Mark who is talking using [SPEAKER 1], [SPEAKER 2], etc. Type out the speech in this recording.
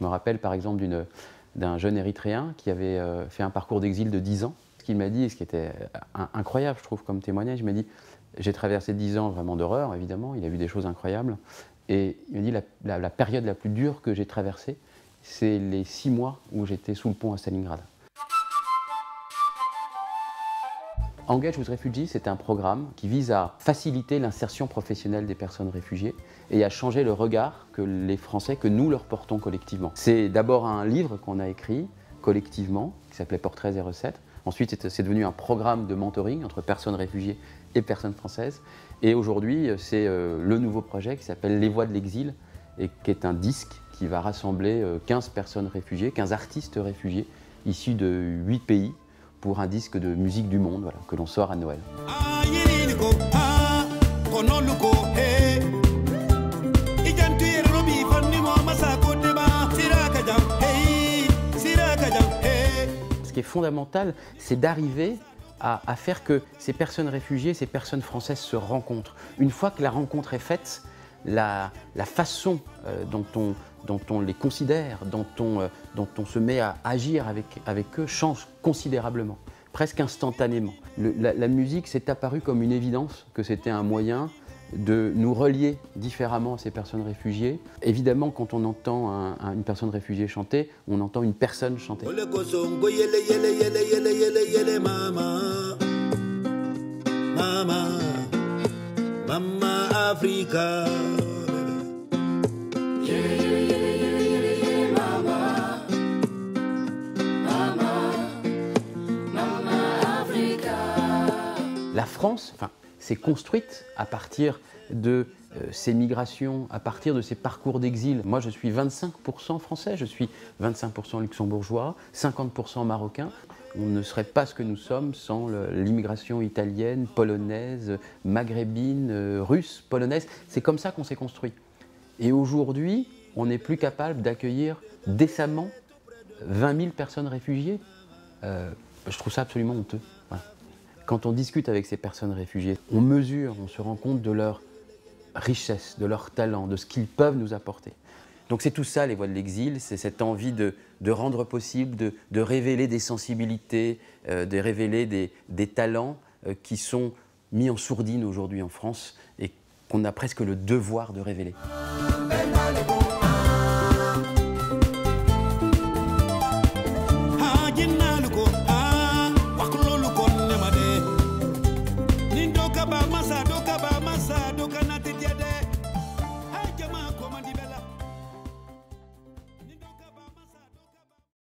[SPEAKER 1] Je me rappelle par exemple d'un jeune Érythréen qui avait fait un parcours d'exil de 10 ans. Ce qu'il m'a dit, et ce qui était incroyable, je trouve, comme témoignage, il m'a dit « J'ai traversé 10 ans vraiment d'horreur, évidemment, il a vu des choses incroyables. Et il m'a dit la période la plus dure que j'ai traversée, c'est les 6 mois où j'étais sous le pont à Stalingrad. » Engage with Refugees, c'est un programme qui vise à faciliter l'insertion professionnelle des personnes réfugiées et à changer le regard que les Français, que nous leur portons collectivement. C'est d'abord un livre qu'on a écrit collectivement, qui s'appelait Portraits et recettes. Ensuite, c'est devenu un programme de mentoring entre personnes réfugiées et personnes françaises. Et aujourd'hui, c'est le nouveau projet qui s'appelle Les Voix de l'exil, et qui est un disque qui va rassembler 15 personnes réfugiées, 15 artistes réfugiés, issus de 8 pays, pour un disque de musique du monde, voilà, que l'on sort à Noël. Ce qui est fondamental, c'est d'arriver à faire que ces personnes réfugiées, ces personnes françaises se rencontrent. Une fois que la rencontre est faite, la façon dont on les considère, dont on se met à agir avec eux change considérablement, presque instantanément. La musique s'est apparue comme une évidence que c'était un moyen de nous relier différemment à ces personnes réfugiées. Évidemment, quand on entend une personne réfugiée chanter, on entend une personne chanter. Mama Africa. La France, s'est construite à partir de ces migrations, à partir de ces parcours d'exil. Moi, je suis 25% français, je suis 25% luxembourgeois, 50% marocain. On ne serait pas ce que nous sommes sans l'immigration italienne, polonaise, maghrébine, russe, polonaise. C'est comme ça qu'on s'est construit. Et aujourd'hui, on n'est plus capable d'accueillir décemment 20 000 personnes réfugiées. Je trouve ça absolument honteux. Voilà. Quand on discute avec ces personnes réfugiées, on mesure, on se rend compte de leur richesse, de leur talent, de ce qu'ils peuvent nous apporter. Donc c'est tout ça, les Voix de l'exil, c'est cette envie de rendre possible, de révéler des sensibilités, de révéler des talents qui sont mis en sourdine aujourd'hui en France et qu'on a presque le devoir de révéler.